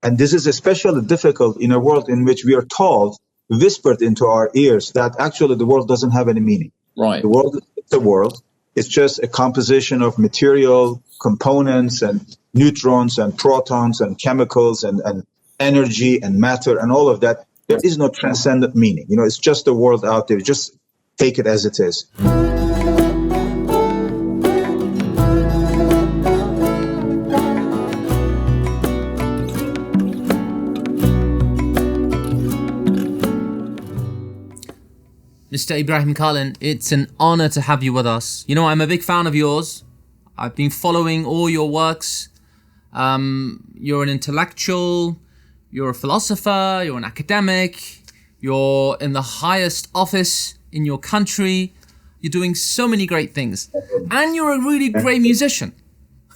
And this is especially difficult in a world in which we are told, whispered into our ears, that actually the world doesn't have any meaning. Right. The world is the world. It's just a composition of material components and neutrons and protons and chemicals and energy and matter and all of that. There is no transcendent meaning. It's just a world out there. Just take it as it is. Mr. Ibrahim Kalin, it's an honor to have you with us. I'm a big fan of yours. I've been following all your works. You're an intellectual, you're a philosopher, you're an academic, you're in the highest office in your country. You're doing so many great things. And you're a really great musician.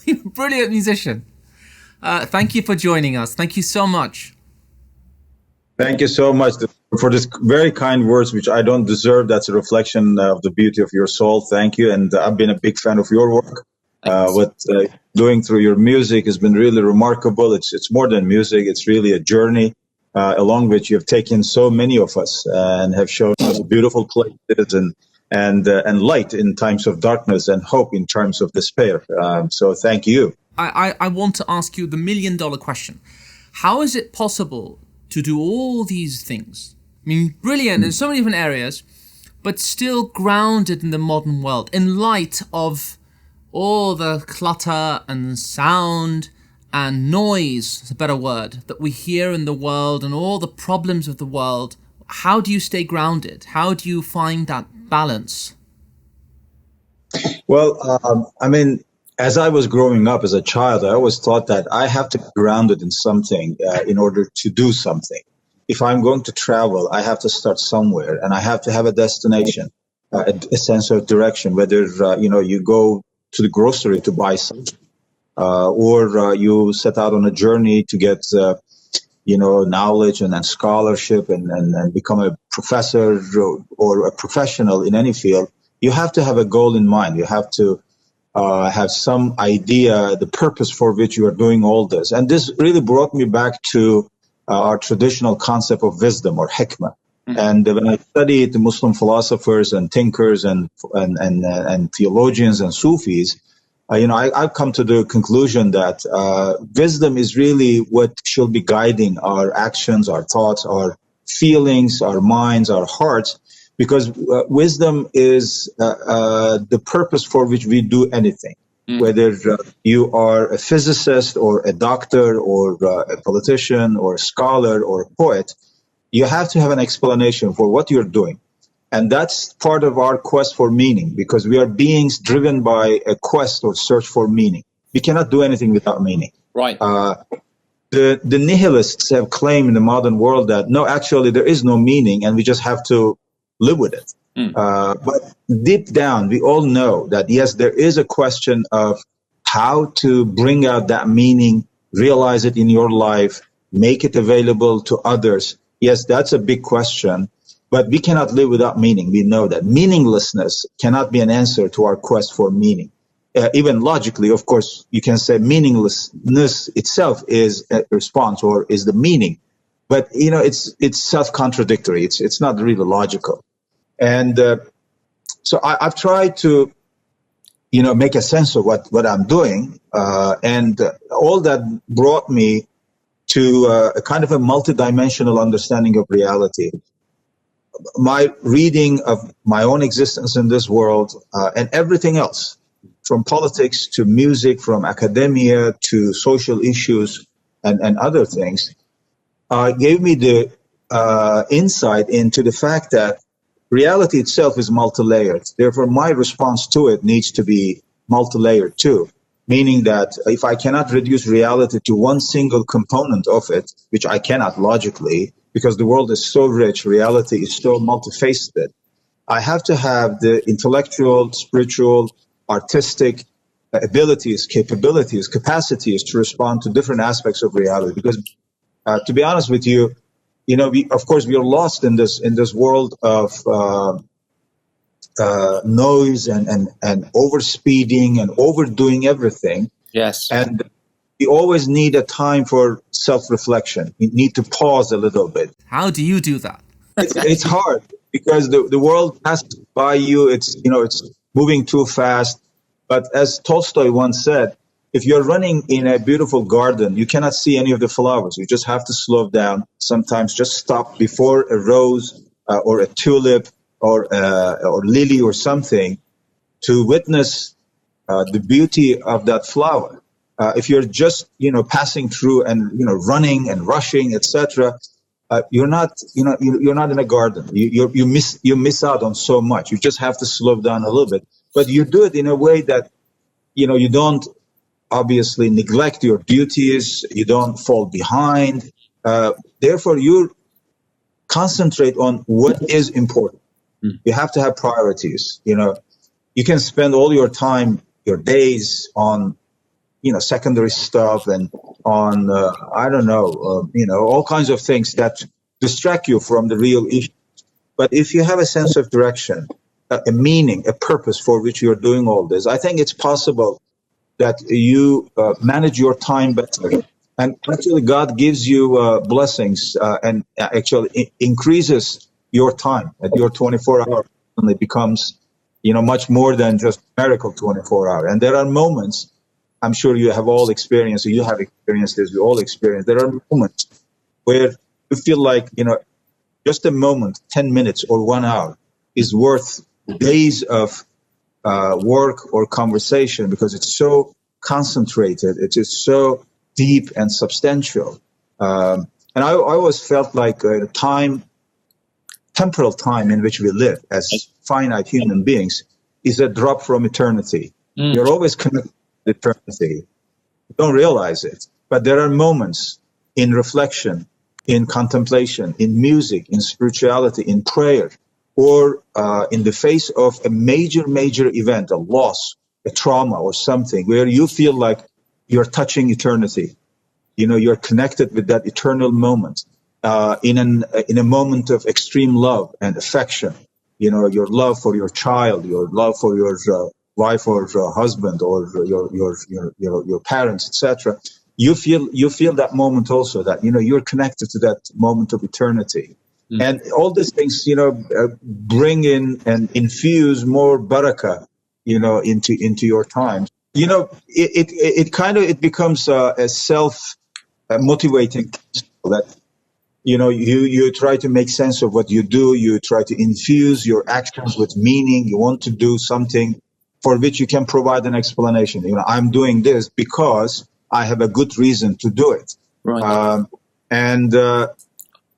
You're a brilliant musician. Thank you for joining us. Thank you so much. Thank you so much for this very kind words, which I don't deserve. That's a reflection of the beauty of your soul. Thank you. And I've been a big fan of your work. What doing through your music has been really remarkable. It's more than music. It's really a journey along which you have taken so many of us and have shown us beautiful places and light in times of darkness and hope in times of despair. So thank you. I want to ask you the $1 million question. How is it possible to do all these things? I mean, brilliant in so many different areas, but still grounded in the modern world, in light of all the clutter and sound and noise, is a better word, that we hear in the world and all the problems of the world. How do you stay grounded? How do you find that balance? Well, as I was growing up as a child, I always thought that I have to be grounded in something in order to do something. If I'm going to travel, I have to start somewhere, and I have to have a destination, a sense of direction, whether, you go to the grocery to buy something, or you set out on a journey to get, knowledge and scholarship and become a professor or a professional in any field. You have to have a goal in mind. You have to have some idea, the purpose for which you are doing all this. And this really brought me back to our traditional concept of wisdom or hikmah. Mm-hmm. And when I studied the Muslim philosophers and thinkers and theologians and Sufis, I've come to the conclusion that wisdom is really what should be guiding our actions, our thoughts, our feelings, our minds, our hearts, because wisdom is the purpose for which we do anything. Whether you are a physicist or a doctor or a politician or a scholar or a poet, you have to have an explanation for what you're doing. And that's part of our quest for meaning, because we are beings driven by a quest or search for meaning. We cannot do anything without meaning. Right. The nihilists have claimed in the modern world that, no, actually there is no meaning and we just have to live with it. But deep down, we all know that, yes, there is a question of how to bring out that meaning, realize it in your life, make it available to others. Yes, that's a big question, but we cannot live without meaning. We know that meaninglessness cannot be an answer to our quest for meaning. Even logically, of course, you can say meaninglessness itself is a response or is the meaning, but it's self-contradictory. It's not really logical. And so I've tried to, make a sense of what I'm doing. And all that brought me to a kind of a multidimensional understanding of reality. My reading of my own existence in this world and everything else, from politics to music, from academia to social issues and other things, gave me the insight into the fact that reality itself is multi-layered. Therefore, my response to it needs to be multi-layered too, meaning that if I cannot reduce reality to one single component of it, which I cannot logically, because the world is so rich, reality is so multifaceted, I have to have the intellectual, spiritual, artistic abilities, capabilities, capacities to respond to different aspects of reality. Because to be honest with you, we are lost in this world of noise and overspeeding and overdoing everything. Yes. And you always need a time for self-reflection. You need to pause a little bit. How do you do that? It's hard because the world passes by you. It's moving too fast. But as Tolstoy once said, if you're running in a beautiful garden, you cannot see any of the flowers. You just have to slow down. Sometimes just stop before a rose or a tulip or lily or something to witness the beauty of that flower. If you're just passing through and running and rushing, etc., you're not in a garden. You miss out on so much. You just have to slow down a little bit. But you do it in a way that you don't obviously neglect your duties. You don't fall behind. Therefore, you concentrate on what is important. You have to have priorities. You can spend all your time, your days on secondary stuff and on all kinds of things that distract you from the real issue. But if you have a sense of direction, a meaning, a purpose for which you're doing all this, I think it's possible that you manage your time better. And actually, God gives you blessings and actually increases your time. That your 24-hour suddenly becomes, much more than just miracle 24-hour. And there are moments, I'm sure you have all experienced, or you have experienced this, we all experience. There are moments where you feel like, just a moment, 10 minutes or 1 hour is worth days of work or conversation because it's so concentrated, it is so deep and substantial. And I always felt like temporal time in which we live as finite human beings is a drop from eternity. You're always connected to eternity. You don't realize it. But there are moments in reflection, in contemplation, in music, in spirituality, in prayer, or in the face of a major event, a loss, a trauma or something, where you feel like you're touching eternity. You're connected with that eternal moment in a moment of extreme love and affection. Your love for your child, your love for your wife or husband or your parents, etc. You feel that moment also, that you're connected to that moment of eternity. And all these things, bring in and infuse more barakah, into your time. It becomes a self motivating that, you try to make sense of what you do. You try to infuse your actions with meaning. You want to do something for which you can provide an explanation. I'm doing this because I have a good reason to do it. Right.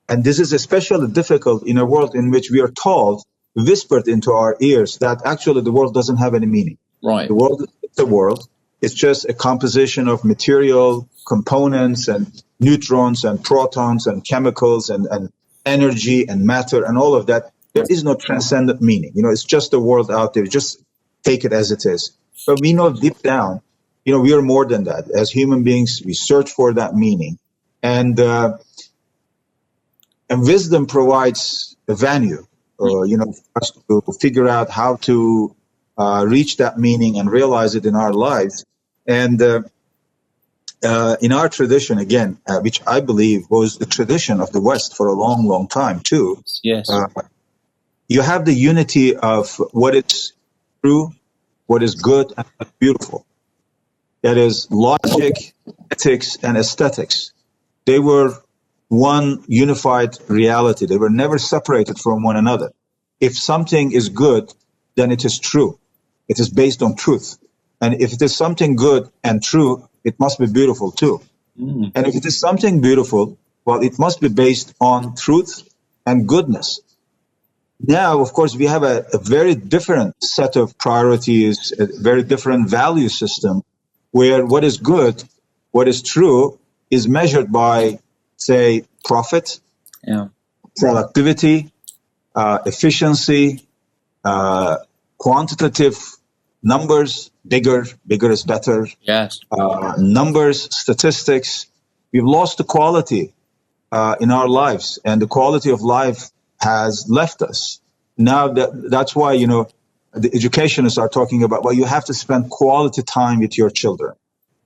And this is especially difficult in a world in which we are told, whispered into our ears, that actually the world doesn't have any meaning. Right. The world is the world. It's just a composition of material components and neutrons and protons and chemicals and energy and matter and all of that. There is no transcendent meaning. It's just a world out there. Just take it as it is. But we know deep down, we are more than that. As human beings, we search for that meaning. And wisdom provides a venue, for us to figure out how to reach that meaning and realize it in our lives. And in our tradition, again, which I believe was the tradition of the West for a long time too. Yes. You have the unity of what is true, what is good, and what is beautiful. That is logic, ethics, and aesthetics. They were one unified reality. They were never separated from one another. If something is good, then it is true. It is based on truth. And if it is something good and true, it must be beautiful too. And if it is something beautiful, well, it must be based on truth and goodness. Now, of course, we have a very different set of priorities, a very different value system, where what is good, what is true, is measured by, say, profit, productivity, efficiency, quantitative numbers, bigger is better. Yes. Numbers, statistics. We've lost the quality in our lives, and the quality of life has left us. Now that's why, the educationists are talking about, well, you have to spend quality time with your children.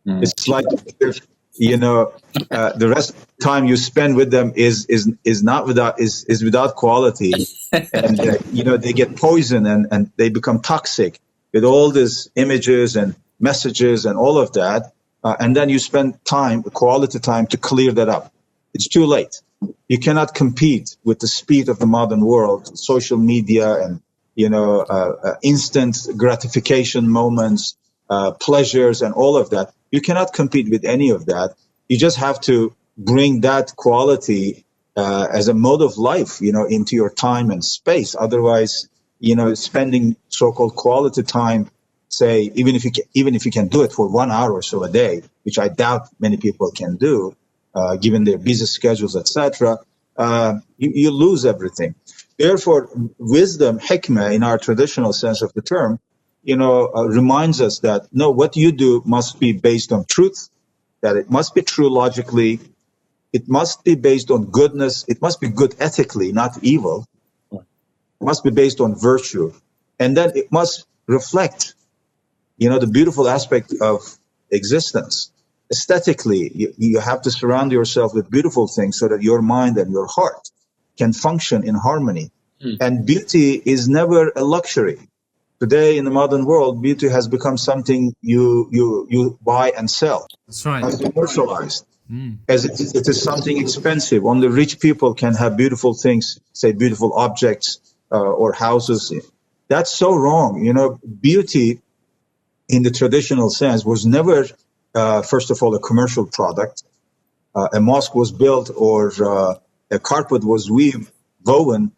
It's like if, the rest of the time you spend with them is not without is without quality, and they get poisoned and they become toxic with all these images and messages and all of that, and then you spend quality time to clear that up. It's too late. You cannot compete with the speed of the modern world, social media, and instant gratification moments, pleasures, and all of that. You cannot compete with any of that. You just have to bring that quality as a mode of life, into your time and space. Otherwise, spending so-called quality time, say, even if you can do it for 1 hour or so a day, which I doubt many people can do, given their busy schedules, etc., you lose everything. Therefore, wisdom, hikmah, in our traditional sense of the term, reminds us that, no, what you do must be based on truth, that it must be true logically, it must be based on goodness, it must be good ethically, not evil, it must be based on virtue, and then it must reflect, the beautiful aspect of existence. Aesthetically, you have to surround yourself with beautiful things so that your mind and your heart can function in harmony. And beauty is never a luxury. Today, in the modern world, beauty has become something you buy and sell. That's right. It's commercialized. As it is something expensive. Only rich people can have beautiful things, say beautiful objects or houses. That's so wrong. Beauty in the traditional sense was never, first of all, a commercial product. A mosque was built or a carpet was woven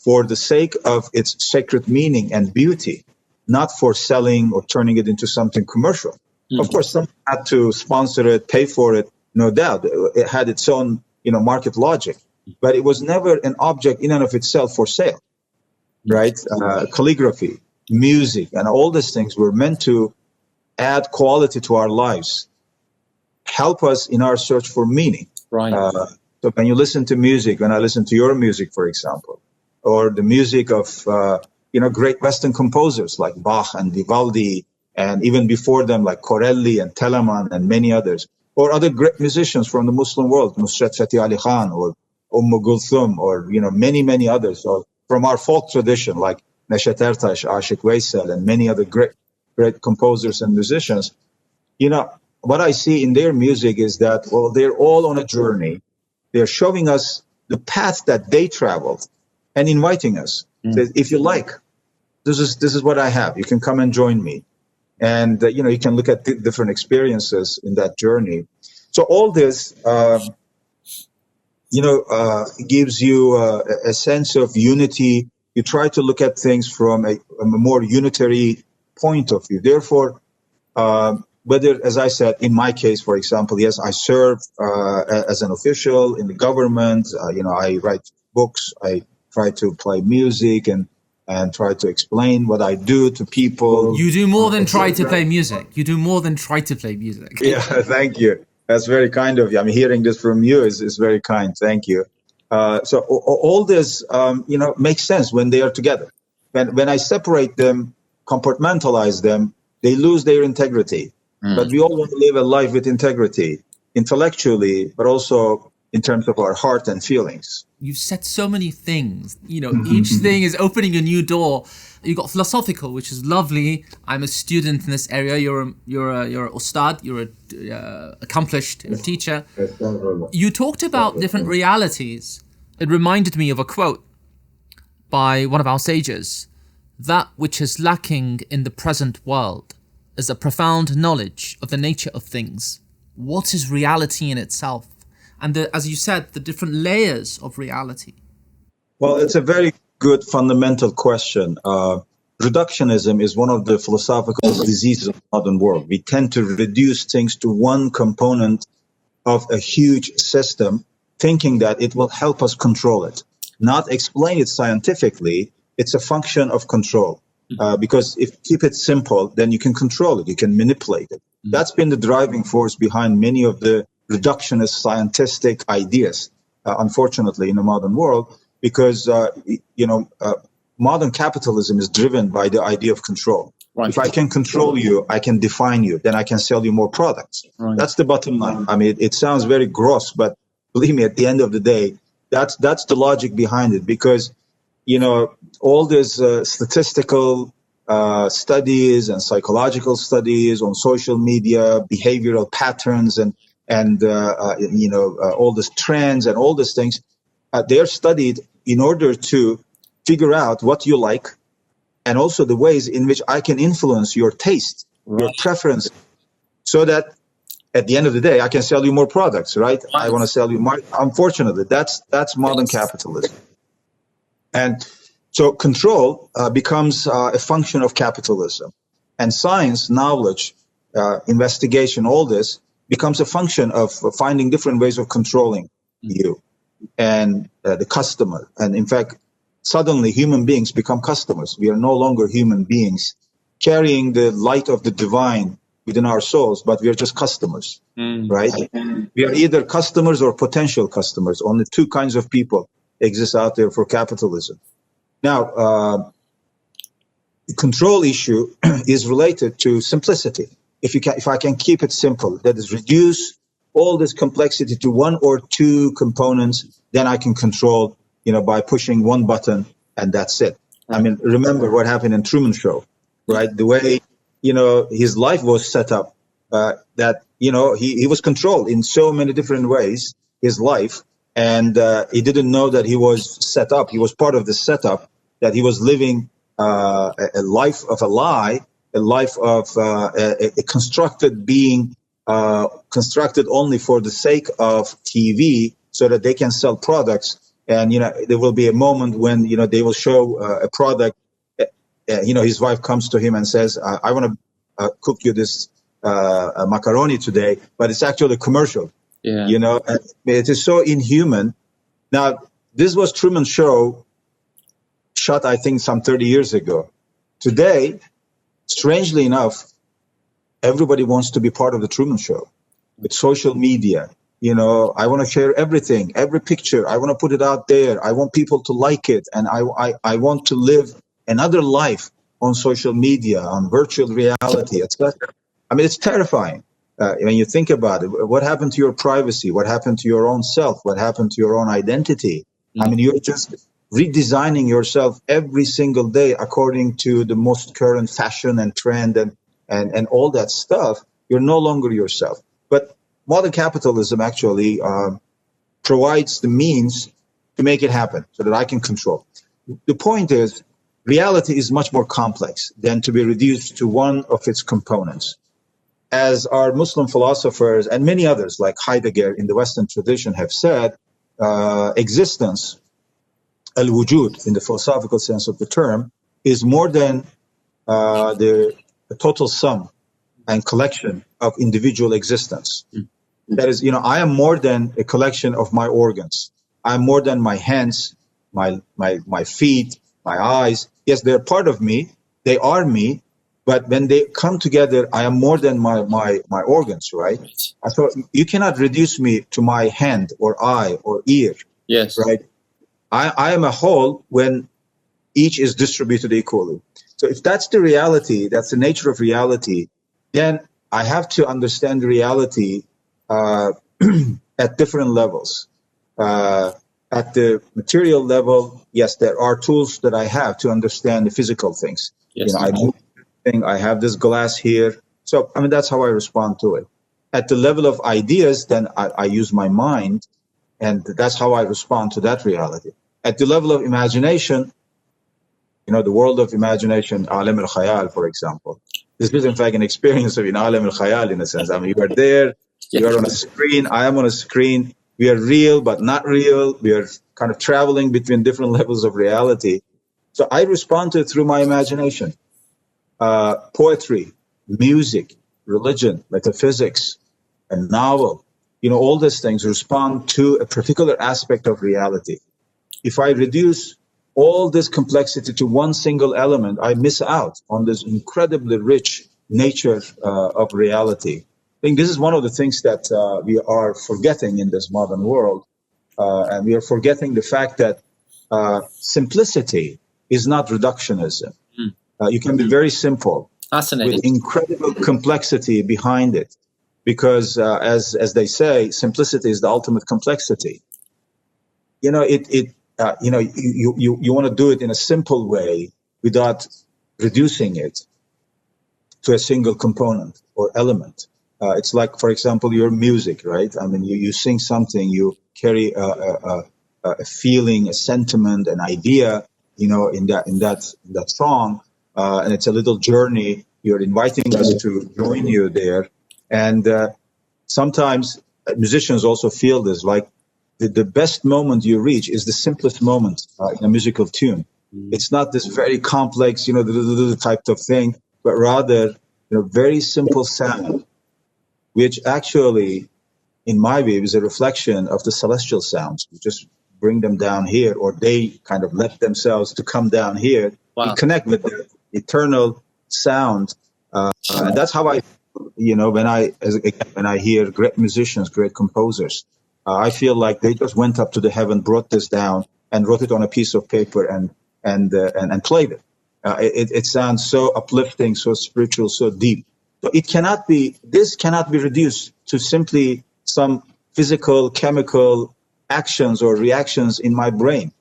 for the sake of its sacred meaning and beauty, not for selling or turning it into something commercial. Of course, someone had to sponsor it, pay for it, no doubt. It had its own, market logic, but it was never an object in and of itself for sale, right? Calligraphy, music, and all these things were meant to add quality to our lives, help us in our search for meaning. Right. So when you listen to music, when I listen to your music, for example, or the music of, great Western composers like Bach and Vivaldi, and even before them like Corelli and Telemann and many others, or other great musicians from the Muslim world, Nusrat Fateh Ali Khan or Kulthum, or, many, many others, or from our folk tradition like Neshat Ertash, Ashik Veysel, and many other great composers and musicians. What I see in their music is that, well, they're all on a journey. They're showing us the path that they traveled and inviting us. That if you like, this is what I have. You can come and join me. And, you can look at different experiences in that journey. So all this, gives you a sense of unity. You try to look at things from a more unitary point of view. Therefore, whether, as I said, in my case, for example, yes, I serve as an official in the government. I write books. I try to play music and try to explain what I do to people. You do more than try to play music. You do more than try to play music. Yeah, thank you. That's very kind of you. I mean, hearing this from you is very kind. Thank you. So all this, makes sense when they are together. When I separate them, compartmentalize them, they lose their integrity. But we all want to live a life with integrity, intellectually, but also in terms of our heart and feelings. You've said so many things. Each thing is opening a new door. You got philosophical, which is lovely. I'm a student in this area. You're a ustad. You're accomplished. You're a teacher. You talked about different realities. It reminded me of a quote by one of our sages: "That which is lacking in the present world is a profound knowledge of the nature of things." What is reality in itself? And as you said, the different layers of reality. Well, it's a very good fundamental question. Reductionism is one of the philosophical diseases of the modern world. We tend to reduce things to one component of a huge system, thinking that it will help us control it, not explain it scientifically. It's a function of control. Because if you keep it simple, then you can control it, you can manipulate it. That's been the driving force behind many of the reductionist scientific ideas, unfortunately, in the modern world, because, modern capitalism is driven by the idea of control. Right. If I can control you, I can define you, then I can sell you more products. Right. That's the bottom line. I mean, it sounds very gross, but believe me, at the end of the day, that's the logic behind it. Because, you know, all these statistical studies and psychological studies on social media, behavioral patterns, and all these trends and all these things, they're studied in order to figure out what you like, and also the ways in which I can influence your taste, your preference, so that at the end of the day, I can sell you more products, right? I want to sell you more. Unfortunately, that's modern capitalism. And so control becomes a function of capitalism. And science, knowledge, investigation, all this becomes a function of finding different ways of controlling you and the customer. And in fact, suddenly human beings become customers. We are no longer human beings carrying the light of the divine within our souls, but we are just customers, right? We are either customers or potential customers. Only two kinds of people exist out there for capitalism. Now, the control issue is related to simplicity. If I can keep it simple, that is, reduce all this complexity to one or two components, then I can control, by pushing one button, and that's it. I mean, remember what happened in Truman Show, right? The way, his life was set up, that, he was controlled in so many different ways, his life, and he didn't know that he was set up. He was part of the setup, that he was living a life of a lie, a life of a constructed being, constructed only for the sake of TV, so that they can sell products. And, there will be a moment when, they will show a product. His wife comes to him and says, I want to cook you this macaroni today, but it's actually a commercial. Yeah. And it is so inhuman. Now, this was Truman Show, shot, I think, some 30 years ago. Today, strangely enough, everybody wants to be part of the Truman Show with social media. I want to share everything, every picture. I want to put it out there. I want people to like it. And I want to live another life on social media, on virtual reality, etc. I mean, it's terrifying when you think about it. What happened to your privacy? What happened to your own self? What happened to your own identity? I mean, you're just redesigning yourself every single day according to the most current fashion and trend and all that stuff. You're no longer yourself. But modern capitalism actually provides the means to make it happen so that I can control. The point is, reality is much more complex than to be reduced to one of its components. As our Muslim philosophers and many others like Heidegger in the Western tradition have said, existence, al-wujud in the philosophical sense of the term, is more than the total sum and collection of individual existence. That is, I am more than a collection of my organs. I'm more than my hands, my feet, my eyes. Yes, they're part of me. They are me. But when they come together, I am more than my organs, right? So you cannot reduce me to my hand or eye or ear. Yes. Right? I am a whole when each is distributed equally. So if that's the reality, that's the nature of reality, then I have to understand the reality at different levels. At the material level, yes, there are tools that I have to understand the physical things. Yes. I have this glass here. So, I mean, that's how I respond to it. At the level of ideas, then I use my mind, and that's how I respond to that reality. At the level of imagination, the world of imagination, Alam al-Khayal, for example. This is, in fact, an experience of Alam al-Khayal, in a sense. I mean, you are there, you are on a screen, I am on a screen. We are real, but not real. We are kind of traveling between different levels of reality. So I respond to it through my imagination. Poetry, music, religion, metaphysics, a novel, all these things respond to a particular aspect of reality. If I reduce all this complexity to one single element, I miss out on this incredibly rich nature of reality. I think this is one of the things that we are forgetting in this modern world. And we are forgetting the fact that simplicity is not reductionism. You can be very simple. Fascinating. with incredible complexity behind it. Because as they say, simplicity is the ultimate complexity. You know, you want to do it in a simple way without reducing it to a single component or element. It's like, for example, your music, right? I mean, you sing something, you carry a feeling, a sentiment, an idea, you know, in that song, and it's a little journey. You're inviting us to join you there, and sometimes musicians also feel this, like the best moment you reach is the simplest moment in a musical tune. It's not this very complex, you know, the type of thing, but rather, you know, very simple sound, which actually, in my view, is a reflection of the celestial sounds. We just bring them down here, or they kind of let themselves to come down here. Wow. We connect with the eternal sound, and that's how I, you know, when I hear great musicians, great composers, I feel like they just went up to the heaven, brought this down, and wrote it on a piece of paper and played it. It sounds so uplifting, so spiritual, so deep. So this cannot be reduced to simply some physical, chemical actions or reactions in my brain.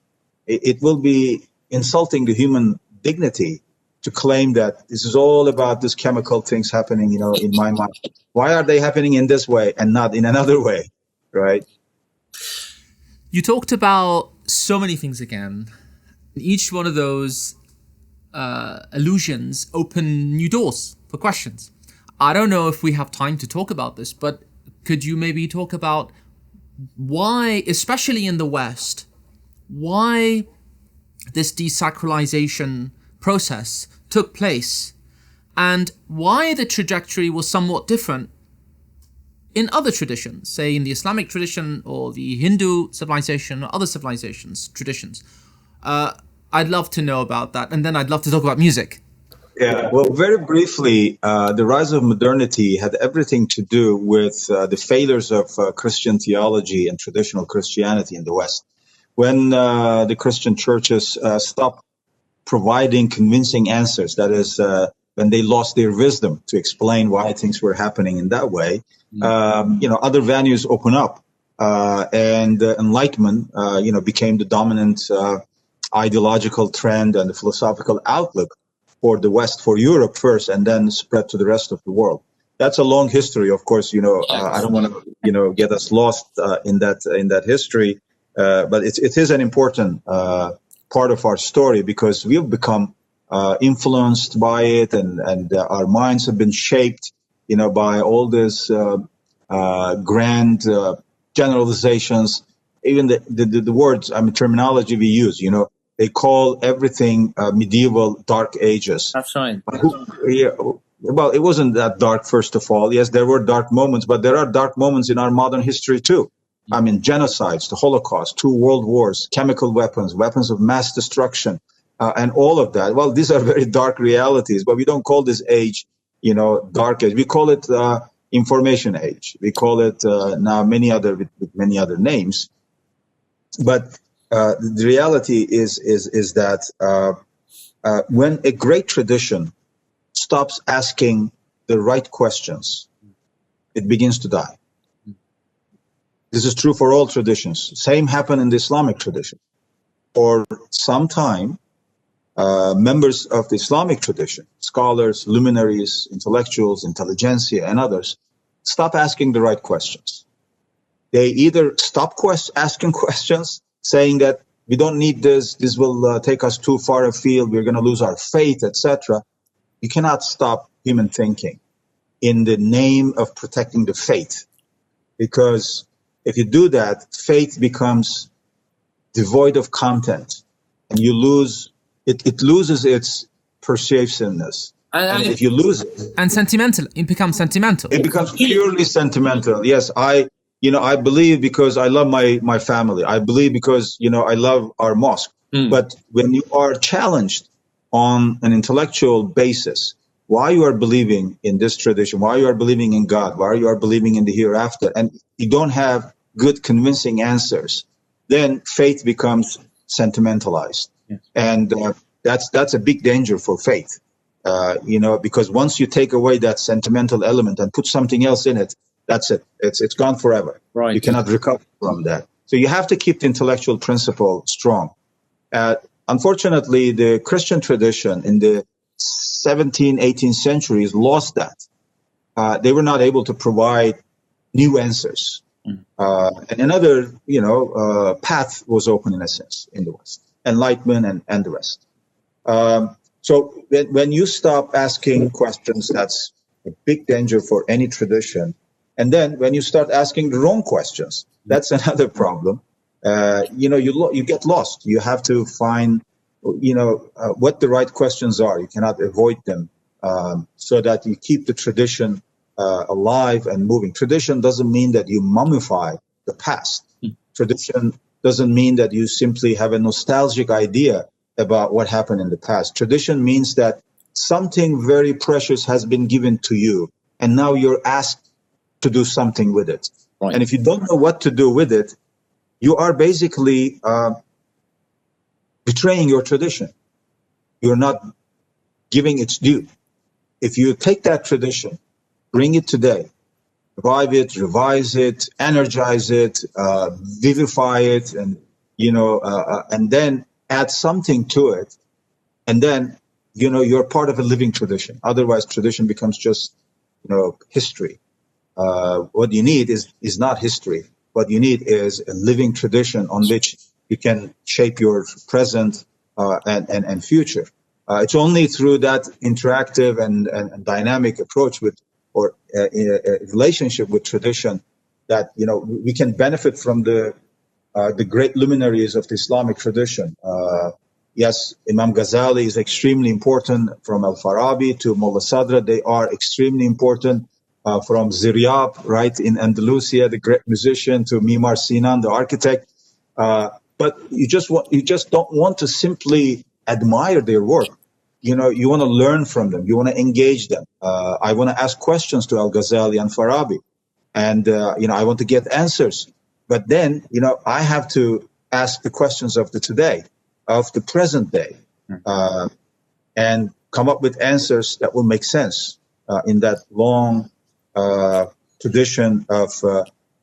It will be insulting to human dignity to claim that this is all about these chemical things happening, you know, in my mind. Why are they happening in this way and not in another way, right? You talked about so many things again. Each one of those allusions open new doors for questions. I don't know if we have time to talk about this, but could you maybe talk about why, especially in the West, why this desacralization process took place and why the trajectory was somewhat different in other traditions, say in the Islamic tradition or the Hindu civilization or other civilizations, traditions. I'd love to know about that. And then I'd love to talk about music. Yeah, well, very briefly, the rise of modernity had everything to do with the failures of Christian theology and traditional Christianity in the West. When the Christian churches stopped providing convincing answers, that is, when they lost their wisdom to explain why things were happening in that way, you know, other venues open up, and enlightenment, you know, became the dominant ideological trend and the philosophical outlook for the West, for Europe first, and then spread to the rest of the world. That's a long history, of course. You know, I don't want to, you know, get us lost in that history, but it is an important part of our story because we've become influenced by it, and our minds have been shaped, you know, by all this grand generalizations. Even the words, I mean, terminology we use, you know. They call everything medieval dark ages. That's right. Well, it wasn't that dark, first of all. Yes, there were dark moments, but there are dark moments in our modern history, too. I mean, genocides, the Holocaust, 2 world wars, chemical weapons, weapons of mass destruction, and all of that. Well, these are very dark realities, but we don't call this age, you know, dark age. We call it information age. We call it now with many other names. But the reality is that when a great tradition stops asking the right questions, it begins to die. This is true for all traditions. Same happened in the Islamic tradition. For some time, members of the Islamic tradition, scholars, luminaries, intellectuals, intelligentsia, and others, stop asking the right questions. They either stop asking questions, saying that we don't need this will take us too far afield, we're going to lose our faith, etc. You cannot stop human thinking in the name of protecting the faith, because if you do that, faith becomes devoid of content, and you lose it loses its persuasiveness. And if you lose it, and sentimental, it becomes sentimental. It becomes purely sentimental. Yes, I believe because I love my family. I believe because, you know, I love our mosque. But when you are challenged on an intellectual basis, why you are believing in this tradition, why you are believing in God, why you are believing in the hereafter, and you don't have good convincing answers, then faith becomes sentimentalized. Yes. And that's a big danger for faith. Because once you take away that sentimental element and put something else in it, that's it. It's gone forever. Right. You cannot recover from that. So you have to keep the intellectual principle strong. Unfortunately, the Christian tradition in the 17th, 18th centuries lost that. They were not able to provide new answers. And another, path was open in a sense in the West, enlightenment and the rest. So when you stop asking questions, that's a big danger for any tradition. And then when you start asking the wrong questions, that's another problem. You get lost. You have to find, what the right questions are. You cannot avoid them, so that you keep the tradition alive and moving. Tradition doesn't mean that you mummify the past. Tradition doesn't mean that you simply have a nostalgic idea about what happened in the past. Tradition means that something very precious has been given to you, and now you're asked to do something with it. Right. And if you don't know what to do with it, you are basically betraying your tradition. You're not giving its due. If you take that tradition, bring it today, revive it, revise it, energize it, vivify it, and then add something to it, and then you're part of a living tradition. Otherwise, tradition becomes just history. What you need is not history. What you need is a living tradition on which you can shape your present and future. It's only through that interactive and dynamic approach or a relationship with tradition that we can benefit from the great luminaries of the Islamic tradition. Yes, Imam Ghazali is extremely important. From Al-Farabi to Mullah Sadra, they are extremely important. From Ziryab, right, in Andalusia, the great musician, to Mimar Sinan, the architect. But you just don't want to simply admire their work. You want to learn from them. You want to engage them. I want to ask questions to Al-Ghazali and Farabi. And, I want to get answers. But then, I have to ask the questions of the today, of the present day, and come up with answers that will make sense in that long tradition of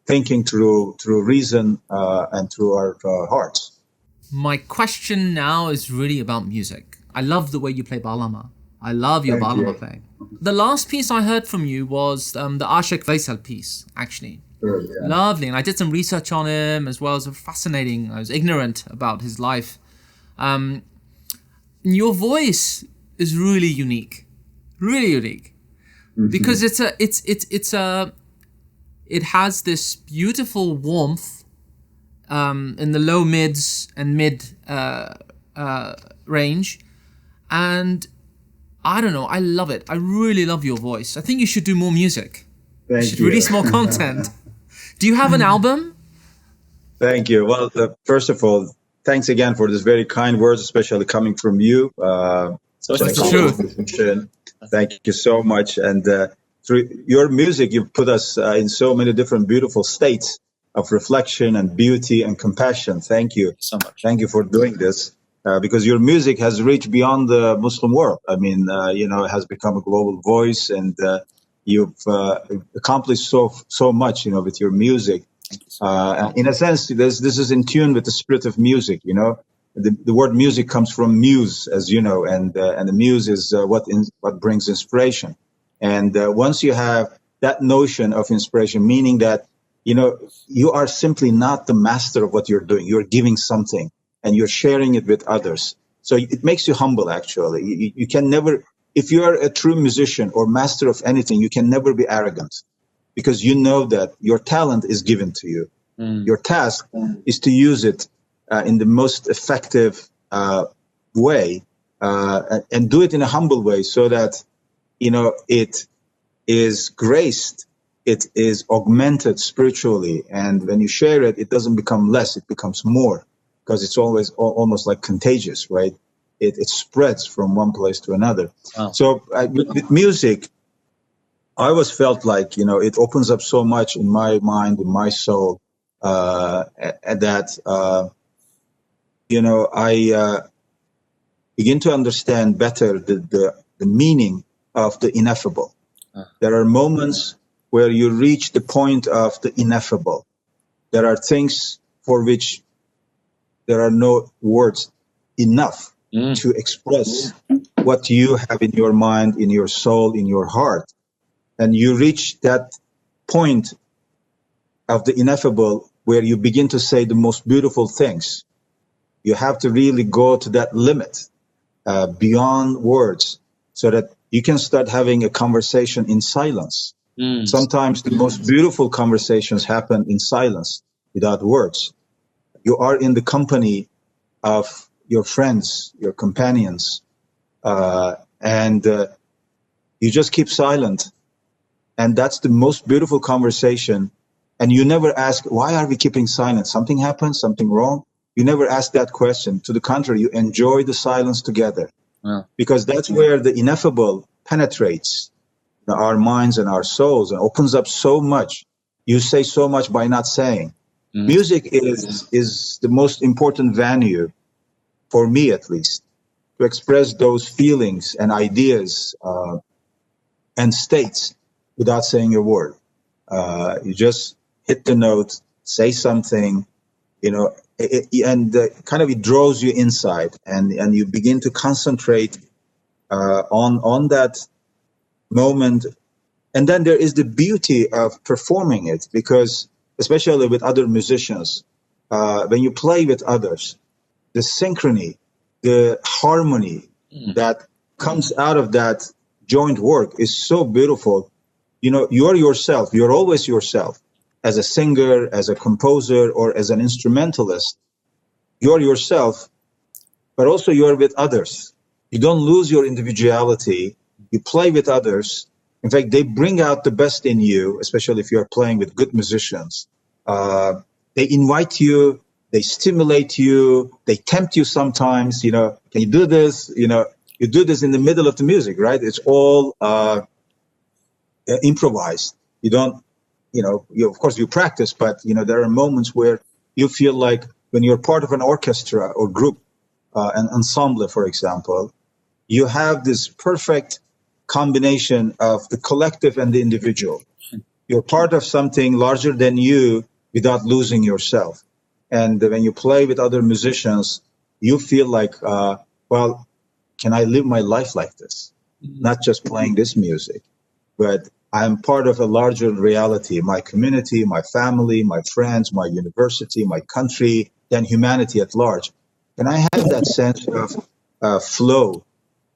thinking through reason and through our hearts. My question now is really about music. I love the way you play Bağlama. I love your Bağlama playing. The last piece I heard from you was the Ashik Veysel piece, actually. Sure, yeah. Lovely. And I did some research on him as well. As fascinating. I was ignorant about his life. Your voice is really unique. Really unique. Mm-hmm. Because it has this beautiful warmth in the low mids and mid range, and I don't know, I love it. I really love your voice. I think you should do more music. Thank you should you. release more content. Do you have an album? Thank you. Well, first of all, thanks again for this very kind words, especially coming from you. That's true. Thank you so much. And through your music, you've put us in so many different beautiful states of reflection and beauty and compassion. Thank you so much. Thank you for doing this, because your music has reached beyond the Muslim world. I mean, it has become a global voice, and you've accomplished so much, with your music. In a sense, this is in tune with the spirit of music. The word music comes from muse, as you know, and the muse is what brings inspiration. And once you have that notion of inspiration, meaning that you are simply not the master of what you're doing. You're giving something, and you're sharing it with others. So it makes you humble. Actually, you can never, if you are a true musician or master of anything, you can never be arrogant, because you know that your talent is given to you. Your task is to use it in the most effective way, and do it in a humble way, so that it is graced, it is augmented spiritually, and when you share it, it doesn't become less, it becomes more, because it's always almost like contagious, right? It spreads from one place to another. Wow. So with music, I always felt like it opens up so much in my mind, in my soul, that I begin to understand better the the meaning of the ineffable. There are moments where you reach the point of the ineffable. There are things for which there are no words enough to express what you have in your mind, in your soul, in your heart. And you reach that point of the ineffable where you begin to say the most beautiful things. You have to really go to that limit beyond words so that you can start having a conversation in silence. Sometimes the most beautiful conversations happen in silence without words. You are in the company of your friends, your companions, and you just keep silent. And that's the most beautiful conversation. And you never ask, why are we keeping silent? Something happened, something wrong? You never ask that question. To the contrary, you enjoy the silence together. Yeah. Because that's where the ineffable penetrates our minds and our souls and opens up so much. You say so much by not saying. Music is the most important venue, for me at least, to express those feelings and ideas and states without saying a word. You just hit the note, say something, and kind of it draws you inside, and you begin to concentrate on that moment. And then there is the beauty of performing it, because especially with other musicians, when you play with others, the synchrony, the harmony that comes out of that joint work is so beautiful. You're yourself. You're always yourself. As a singer, as a composer, or as an instrumentalist, you're yourself, but also you're with others. You don't lose your individuality. You play with others. In fact, they bring out the best in you, especially if you're playing with good musicians. They invite you, they stimulate you, they tempt you sometimes, can you do this? You do this in the middle of the music, right? It's all improvised. You don't, of course you practice, but, there are moments where you feel like when you're part of an orchestra or group, an ensemble, for example, you have this perfect combination of the collective and the individual. You're part of something larger than you without losing yourself. And when you play with other musicians, you feel like, can I live my life like this? Not just playing this music, but I'm part of a larger reality, my community, my family, my friends, my university, my country, and humanity at large. And I have that sense of flow,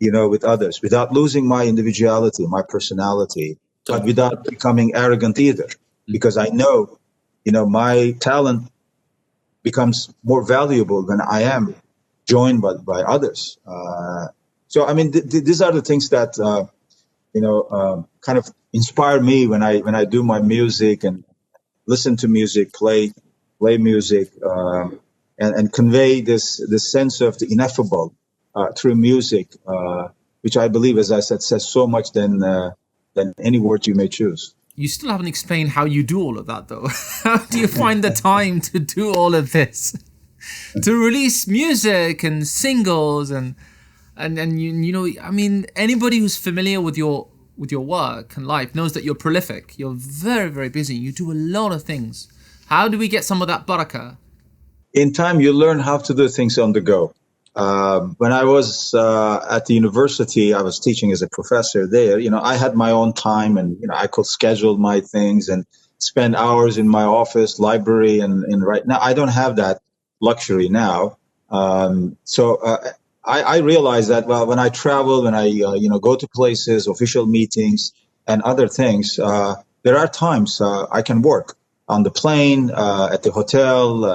with others, without losing my individuality, my personality, but without becoming arrogant either. Because I know, my talent becomes more valuable when I am joined by others. So, I mean, these are the things that, kind of inspire me when I do my music and listen to music, play music, and convey this sense of the ineffable through music, which I believe, as I said, says so much than any word you may choose. You still haven't explained how you do all of that, though. How do you find the time to do all of this? To release music and singles and I mean, anybody who's familiar with your work and life knows that you're prolific. You're very, very busy. You do a lot of things. How do we get some of that barakah? In time, you learn how to do things on the go. When I was at the university, I was teaching as a professor there. I had my own time, and I could schedule my things and spend hours in my office, library, and right now I don't have that luxury now. So I realized that when I travel, when I go to places, official meetings, and other things, there are times I can work on the plane, at the hotel,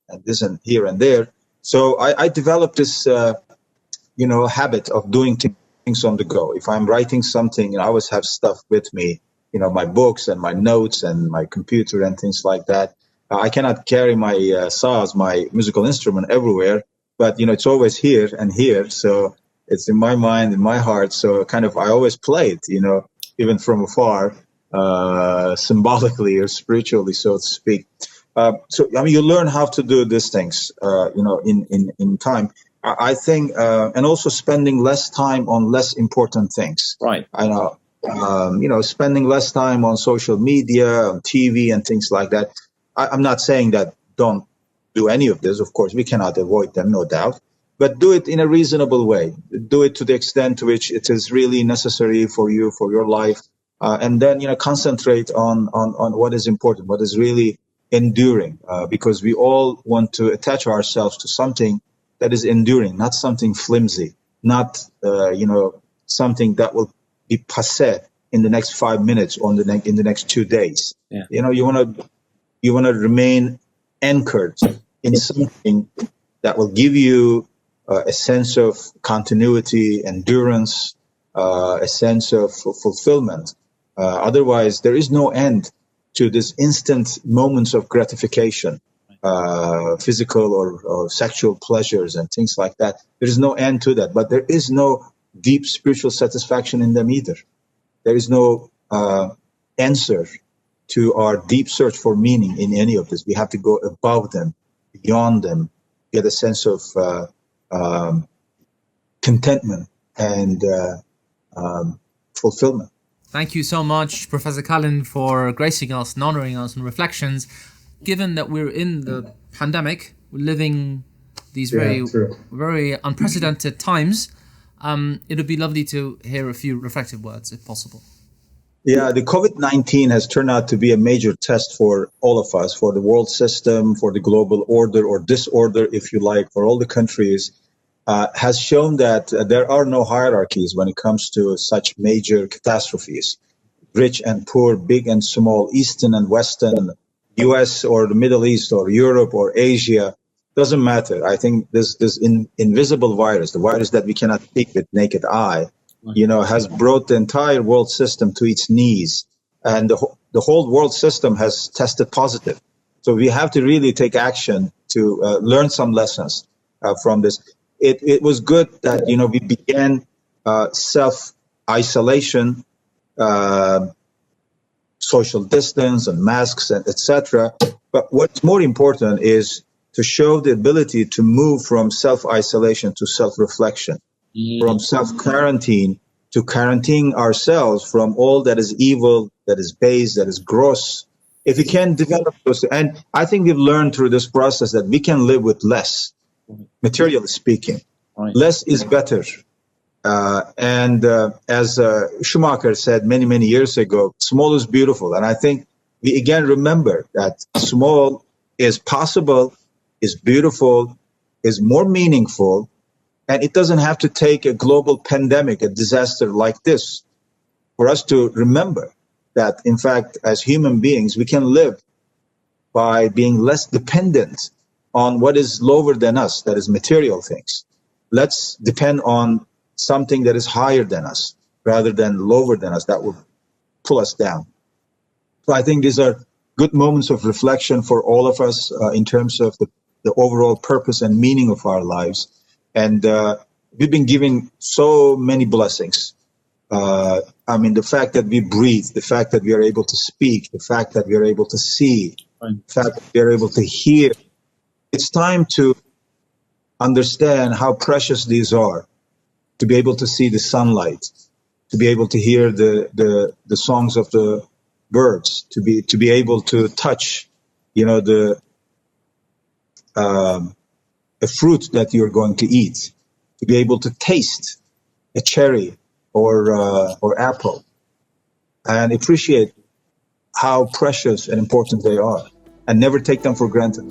and this and here and there. So I developed this, habit of doing things on the go. If I'm writing something, I always have stuff with me, my books and my notes and my computer and things like that. I cannot carry my saz, my musical instrument, everywhere, but, it's always here and here. So it's in my mind, in my heart. So kind of I always play it, even from afar, symbolically or spiritually, so to speak. So, I mean, you learn how to do these things, in time. I think, and also spending less time on less important things. Right. I know, spending less time on social media, on TV, and things like that. I'm not saying that don't do any of this. Of course, we cannot avoid them, no doubt. But do it in a reasonable way. Do it to the extent to which it is really necessary for you, for your life, and then concentrate on what is important, what is really enduring, because we all want to attach ourselves to something that is enduring, not something flimsy, not something that will be passé in the next 5 minutes or in the next 2 days. Yeah. You want to remain anchored in something that will give you a sense of continuity, endurance, a sense of fulfillment. Otherwise, there is no end to this instant moments of gratification, physical or sexual pleasures and things like that. There is no end to that, but there is no deep spiritual satisfaction in them either. There is no answer to our deep search for meaning in any of this. We have to go above them, beyond them, get a sense of contentment and fulfillment. Thank you so much, Professor Kalin, for gracing us and honoring us in Reflections. Given that we're in the pandemic, we're living these very unprecedented times, it would be lovely to hear a few reflective words, if possible. Yeah, the COVID-19 has turned out to be a major test for all of us, for the world system, for the global order or disorder, if you like, for all the countries, has shown that there are no hierarchies when it comes to such major catastrophes. Rich and poor, big and small, Eastern and Western, US or the Middle East or Europe or Asia, doesn't matter. I think this invisible virus, the virus that we cannot see with naked eye, has brought the entire world system to its knees, and the whole world system has tested positive. So we have to really take action to learn some lessons from this. It was good that we began self-isolation, social distance, and masks, and etc. But what's more important is to show the ability to move from self-isolation to self-reflection, from self-quarantine to quarantining ourselves from all that is evil, that is base, that is gross. If we can develop those, and I think we've learned through this process that we can live with less, materially speaking. Right. Less is better. And as Schumacher said many years ago, small is beautiful. And I think we again remember that small is possible, is beautiful, is more meaningful, and it doesn't have to take a global pandemic, a disaster like this, for us to remember that, in fact, as human beings, we can live by being less dependent on what is lower than us, that is material things. Let's depend on something that is higher than us rather than lower than us, that will pull us down. So I think these are good moments of reflection for all of us in terms of the overall purpose and meaning of our lives. And we've been given so many blessings. The fact that we breathe, the fact that we are able to speak, the fact that we are able to see, the fact that we are able to hear. It's time to understand how precious these are, to be able to see the sunlight, to be able to hear the songs of the birds, to be able to touch, a fruit that you're going to eat, to be able to taste a cherry or apple, and appreciate how precious and important they are, and never take them for granted.